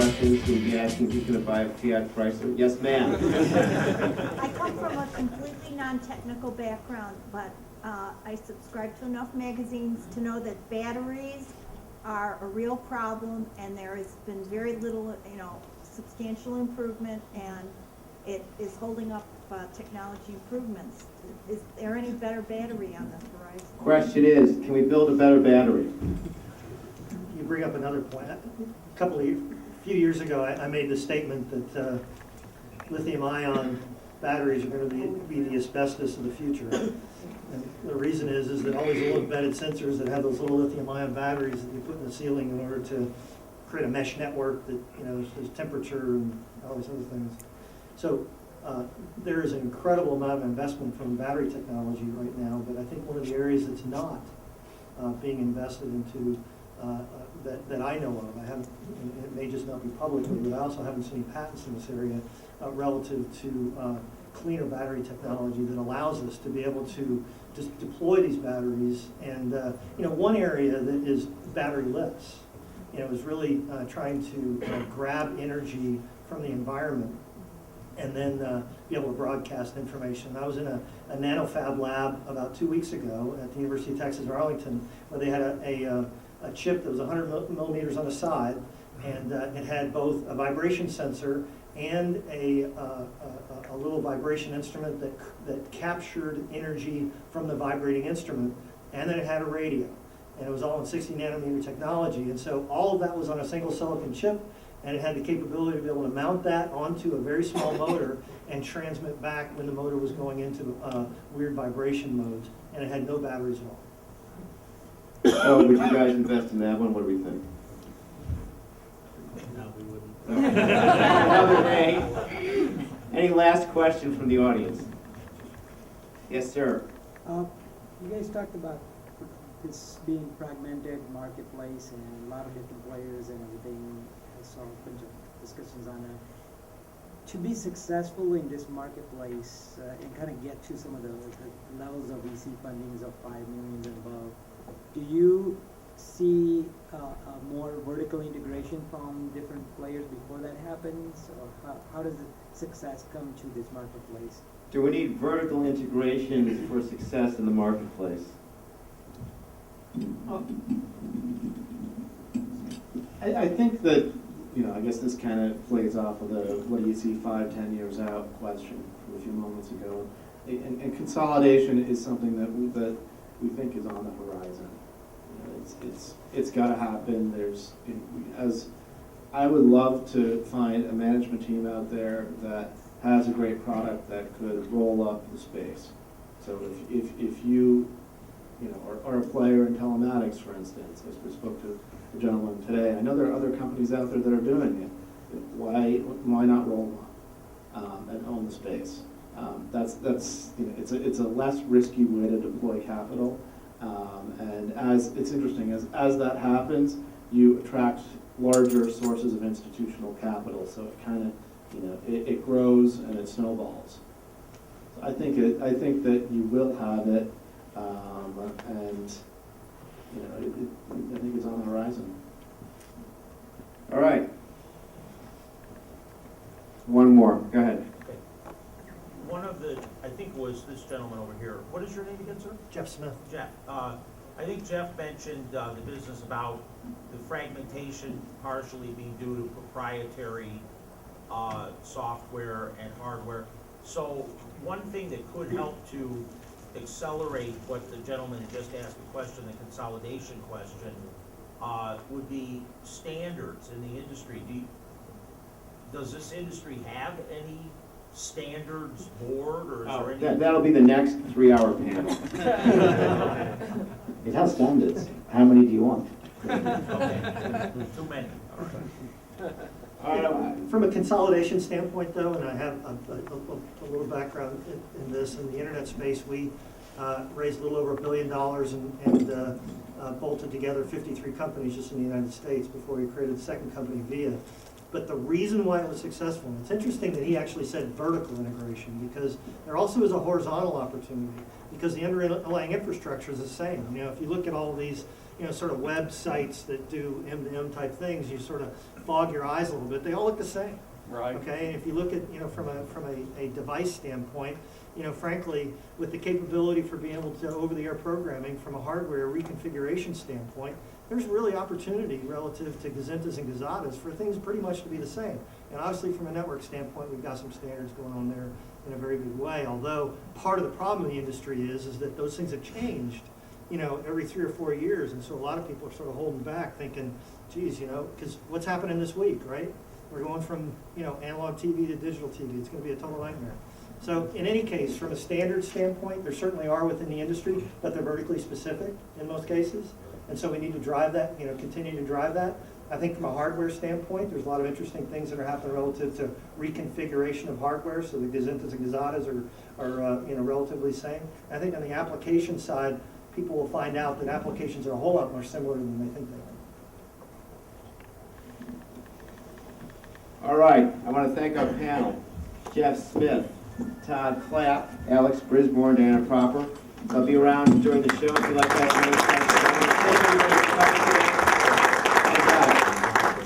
questions, we'll be asking who's going to buy a Fiat Chrysler. Yes, ma'am. I come from a completely non-technical background, but I subscribe to enough magazines to know that batteries are a real problem, and there has been very little, substantial improvement, and it is holding up technology improvements. Is there any better battery on the horizon? Question is, can we build a better battery? You bring up another point. A few years ago, I made the statement that lithium-ion batteries are going to be the asbestos of the future. And the reason is that all these little embedded sensors that have those little lithium-ion batteries that you put in the ceiling in order to create a mesh network that, there's temperature and all these other things. So there is an incredible amount of investment from battery technology right now, but I think one of the areas that's not being invested into that I know of, I haven't, and it may just not be publicly, but I also haven't seen any patents in this area relative to cleaner battery technology that allows us to be able to just deploy these batteries. And one area that is batteryless, is really trying to grab energy from the environment and then be able to broadcast information. I was in a nanofab lab about 2 weeks ago at the University of Texas Arlington, where they had a chip that was 100 millimeters on the side, and it had both a vibration sensor and a little vibration instrument that captured energy from the vibrating instrument, and then it had a radio. And it was all in 60 nanometer technology. And so all of that was on a single silicon chip, and it had the capability to be able to mount that onto a very small motor and transmit back when the motor was going into weird vibration modes, and it had no batteries at all. Oh, would you guys invest in that one? What do we think? No, we wouldn't. Another day. Any last question from the audience? Yes, sir. You guys talked about this being fragmented marketplace and a lot of different players and everything. I saw a bunch of discussions on that. To be successful in this marketplace and kind of get to some of the levels of VC fundings of 5 million and above, do you see more vertical integration from different players before that happens? Or how does the success come to this marketplace? Do we need vertical integration for success in the marketplace? I think that, I guess this kind of plays off of the what do you see 5-10 years out question from a few moments ago. And consolidation is something that we think is on the horizon. It's got to happen. As I would love to find a management team out there that has a great product that could roll up the space. So if you or a player in telematics, for instance, as we spoke to the gentleman today, I know there are other companies out there that are doing it. Why not roll one and own the space? It's a less risky way to deploy capital. And it's interesting, as that happens, you attract larger sources of institutional capital. So it kind of, it grows and it snowballs. So I think that you will have it, and I think it's on the horizon. All right. One more. Go ahead. Okay. One of the, I think was this gentleman over here. What is your name again, sir? Jeff Smith. Jeff. I think Jeff mentioned the business about the fragmentation partially being due to proprietary software and hardware. So one thing that could help to accelerate what the gentleman just asked the question, the consolidation question, would be standards in the industry. Does this industry have any standards board, or is there any? That'll be the next 3-hour panel. It has standards. How many do you want? Okay. Too many. All right. From a consolidation standpoint, though, and I have a little background in this, in the internet space, we raised a little over $1 billion and bolted together 53 companies just in the United States before we created the second company, Via. But the reason why it was successful, and it's interesting that he actually said vertical integration, because there also is a horizontal opportunity, because the underlying infrastructure is the same. You know, if you look at all of these, you know, sort of websites that do M2M type things, you sort of fog your eyes a little bit. They all look the same. Right. Okay, and if you look at, you know, from a device standpoint, you know, frankly, with the capability for being able to over-the-air programming from a hardware reconfiguration standpoint, there's really opportunity relative to Gazintas and Gazadas for things pretty much to be the same. And obviously from a network standpoint, we've got some standards going on there in a very big way, although part of the problem in the industry is that those things have changed, you know, every 3 or 4 years, and so a lot of people are sort of holding back thinking, geez, you know, because what's happening this week, right? We're going from, you know, analog TV to digital TV. It's going to be a total nightmare. So in any case, from a standard standpoint, there certainly are within the industry, but they're vertically specific in most cases. And so we need to drive that, you know, continue to drive that. I think from a hardware standpoint, there's a lot of interesting things that are happening relative to reconfiguration of hardware. So the Gazintas and Gazadas are you know, relatively the same. I think on the application side, people will find out that applications are a whole lot more similar than they think they are. All right, I want to thank our panel, Jeff Smith, Todd Clapp, Alex Brisbourne, Diana Proper. I'll be around during the show if you'd like to have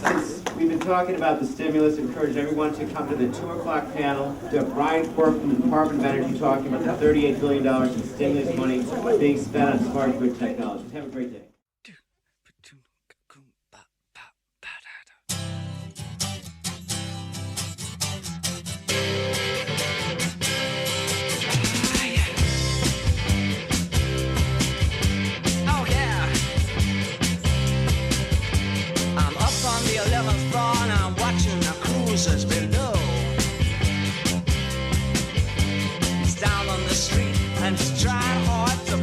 since we've been talking about the stimulus, encourage everyone to come to the 2 o'clock panel. To have Brian Quirk from the Department of Energy talking about the $38 billion in stimulus money being spent on smart grid technologies. Have a great day. Below. He's down on the street and he's trying hard to